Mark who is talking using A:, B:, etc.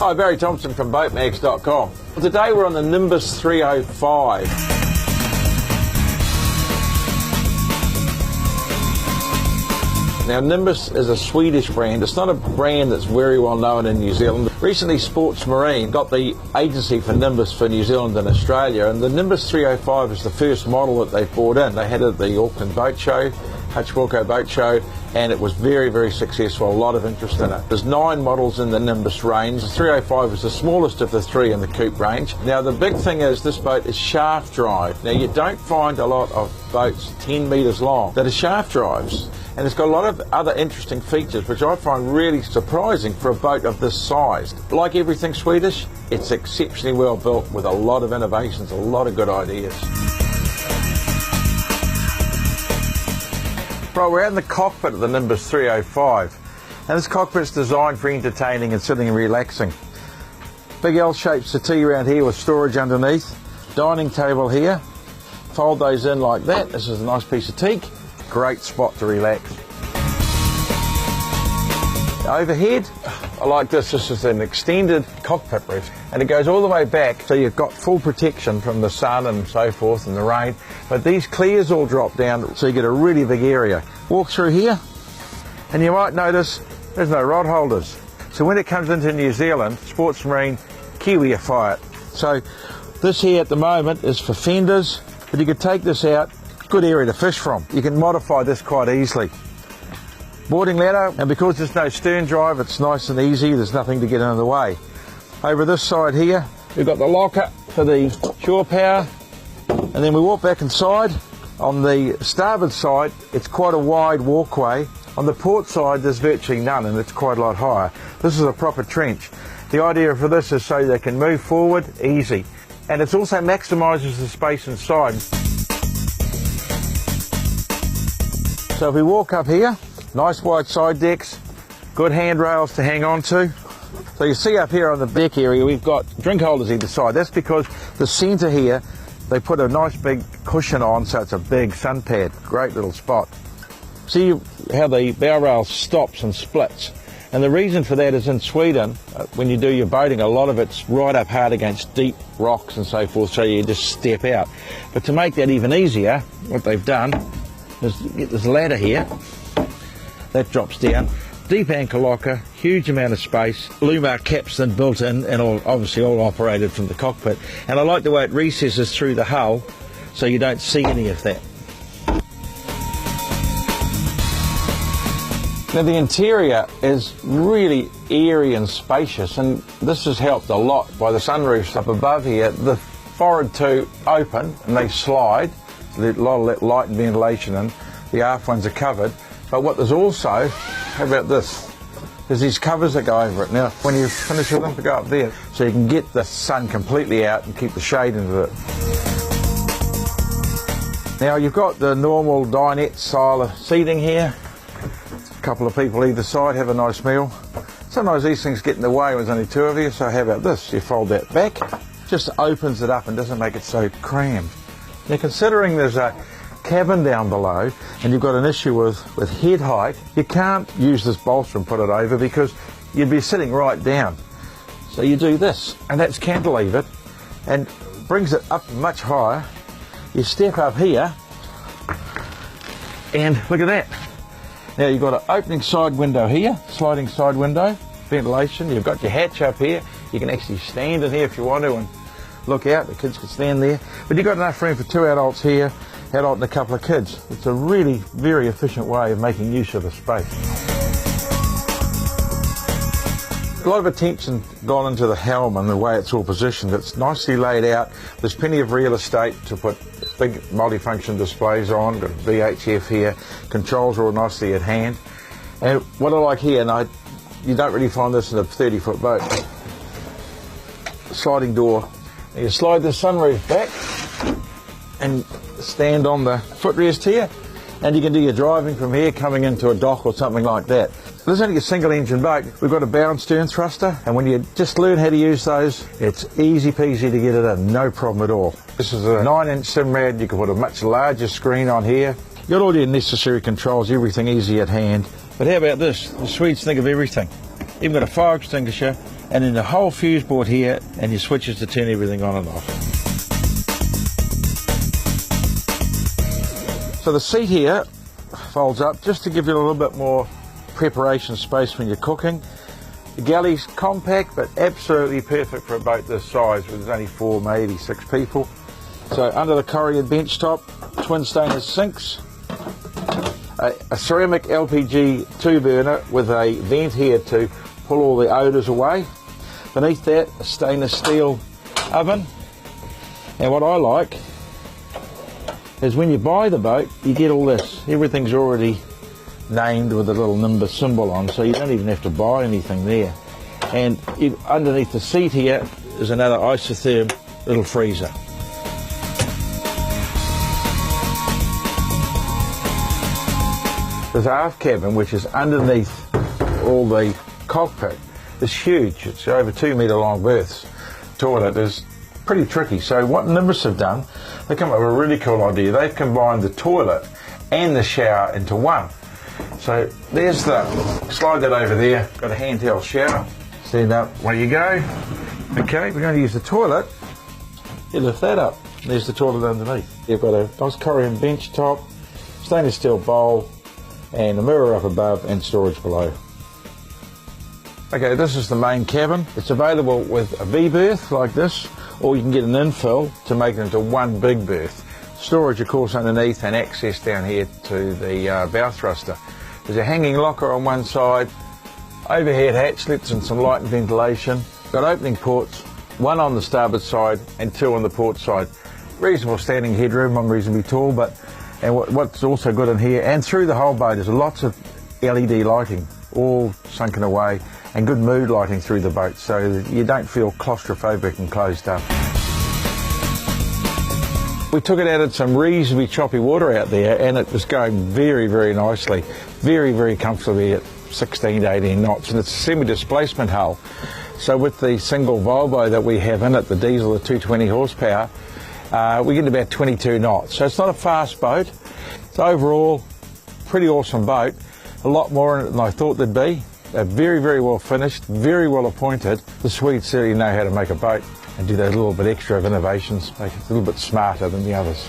A: Hi, Barry Thompson from BoatMags.com. Today we're on the Nimbus 305. Now, Nimbus is a Swedish brand. It's not a brand that's very well known in New Zealand. Recently, Sports Marine got the agency for Nimbus for New Zealand and Australia, and the Nimbus 305 is the first model that they brought in. They had it at the Auckland Boat Show, Hutchwalco Boat Show, and it was very, very successful. A lot of interest in it. There's 9 models in the Nimbus range. The 305 is the smallest of the 3 in the Coupe range. Now, the big thing is this boat is shaft drive. Now, you don't find a lot of boats 10 metres long that are shaft drives. And it's got a lot of other interesting features which I find really surprising for a boat of this size. Like everything Swedish, it's exceptionally well built with a lot of innovations, a lot of good ideas. Right, we're out in the cockpit of the Nimbus 305, and this cockpit's designed for entertaining and sitting and relaxing. Big L-shaped settee around here with storage underneath, dining table here, fold those in like that. This is a nice piece of teak. Great spot to relax. Overhead, I like this. This is an extended cockpit roof, and it goes all the way back, so you've got full protection from the sun and so forth and the rain. But these clears all drop down, so you get a really big area. Walk through here, and you might notice there's no rod holders. So when it comes into New Zealand, Sports Marine Kiwify it. So this here at the moment is for fenders, but you could take this out. Good area to fish from. You can modify this quite easily. Boarding ladder, and because there's no stern drive, it's nice and easy. There's nothing to get in the way. Over this side here, we've got the locker for the shore power, and then we walk back inside. On the starboard side, it's quite a wide walkway. On the port side, there's virtually none, and it's quite a lot higher. This is a proper trench. The idea for this is so they can move forward easy, and it also maximises the space inside. So if we walk up here, nice wide side decks, good handrails to hang on to. So you see up here on the deck area, we've got drink holders either side. That's because the centre here, they put a nice big cushion on, so it's a big sun pad. Great little spot. See how the bow rail stops and splits. And the reason for that is in Sweden, when you do your boating, a lot of it's right up hard against deep rocks and so forth, so you just step out. But to make that even easier, what they've done is get this ladder here, that drops down, deep anchor locker, huge amount of space, Lumar caps then built in, and obviously all operated from the cockpit. And I like the way it recesses through the hull, so you don't see any of that. Now the interior is really airy and spacious, and this is helped a lot by the sunroofs up above here. The forward two open and they slide. There's a lot of light and ventilation in. The aft ones are covered. But what there's also, how about this? There's these covers that go over it. Now, when you finish with them, they go up there. So you can get the sun completely out and keep the shade into it. Now, you've got the normal dinette style of seating here. A couple of people either side, have a nice meal. Sometimes these things get in the way when there's only 2 of you, so how about this? You fold that back, just opens it up and doesn't make it so crammed. Now, considering there's a cabin down below and you've got an issue with head height, you can't use this bolster and put it over because you'd be sitting right down. So you do this, and that's cantilevered and brings it up much higher. You step up here and look at that. Now you've got an opening side window here, sliding side window, ventilation. You've got your hatch up here. You can actually stand in here if you want to and look out. The kids can stand there. But you've got enough room for 2 adults here, adult and a couple of kids. It's a really very efficient way of making use of the space. A lot of attention gone into the helm and the way it's all positioned. It's nicely laid out. There's plenty of real estate to put big multifunction displays on. Got VHF here. Controls are all nicely at hand. And what I like here, and you don't really find this in a 30-foot boat, sliding door. You slide the sunroof back and stand on the footrest here, and you can do your driving from here coming into a dock or something like that. This is only a single engine boat. We've got a bow and stern thruster, and when you just learn how to use those, it's easy peasy to get it in, no problem at all. This is a 9-inch Simrad. You can put a much larger screen on here. You've got all your necessary controls, everything easy at hand. But how about this? The Swedes think of everything. Even got a fire extinguisher and then the whole fuse board here, and your switches to turn everything on and off. So the seat here folds up just to give you a little bit more preparation space when you're cooking. The galley's compact but absolutely perfect for a boat this size, where there's only 4, maybe 6 people. So under the Corian bench top, twin stainless sinks, a ceramic LPG 2-burner with a vent here to pull all the odours away. Beneath that, a stainless steel oven. And what I like is when you buy the boat, you get all this. Everything's already named with a little Nimbus symbol on, so you don't even have to buy anything there. And underneath the seat here is another isotherm little freezer. This aft cabin, which is underneath all the cockpit, is huge. It's over 2 metre long berths. Toilet is pretty tricky. So what Nimbus have done, they come up with a really cool idea. They've combined the toilet and the shower into one. So there's slide that over there, got a handheld shower. Stand up, away you go. Okay, we're going to use the toilet. You lift that up. There's the toilet underneath. You've got a nice Corian bench top, stainless steel bowl, and a mirror up above and storage below. Okay, this is the main cabin. It's available with a V berth like this, or you can get an infill to make it into one big berth. Storage, of course, underneath, and access down here to the bow thruster. There's a hanging locker on one side, overhead hatchlets and some light and ventilation. Got opening ports, one on the starboard side and 2 on the port side. Reasonable standing headroom, I'm reasonably tall, and what's also good in here and through the whole boat is lots of LED lighting, all sunken away, and good mood lighting through the boat, so that you don't feel claustrophobic and closed up. We took it out of some reasonably choppy water out there, and it was going very, very nicely, very, very comfortably at 16 to 18 knots, and it's a semi-displacement hull. So with the single Volvo that we have in it, the diesel at 220 horsepower, we get about 22 knots. So it's not a fast boat. It's overall pretty awesome boat. A lot more in it than I thought there'd be. They're very, very well finished, very well appointed. The Swedes certainly know how to make a boat and do those little bit extra of innovations, make it a little bit smarter than the others.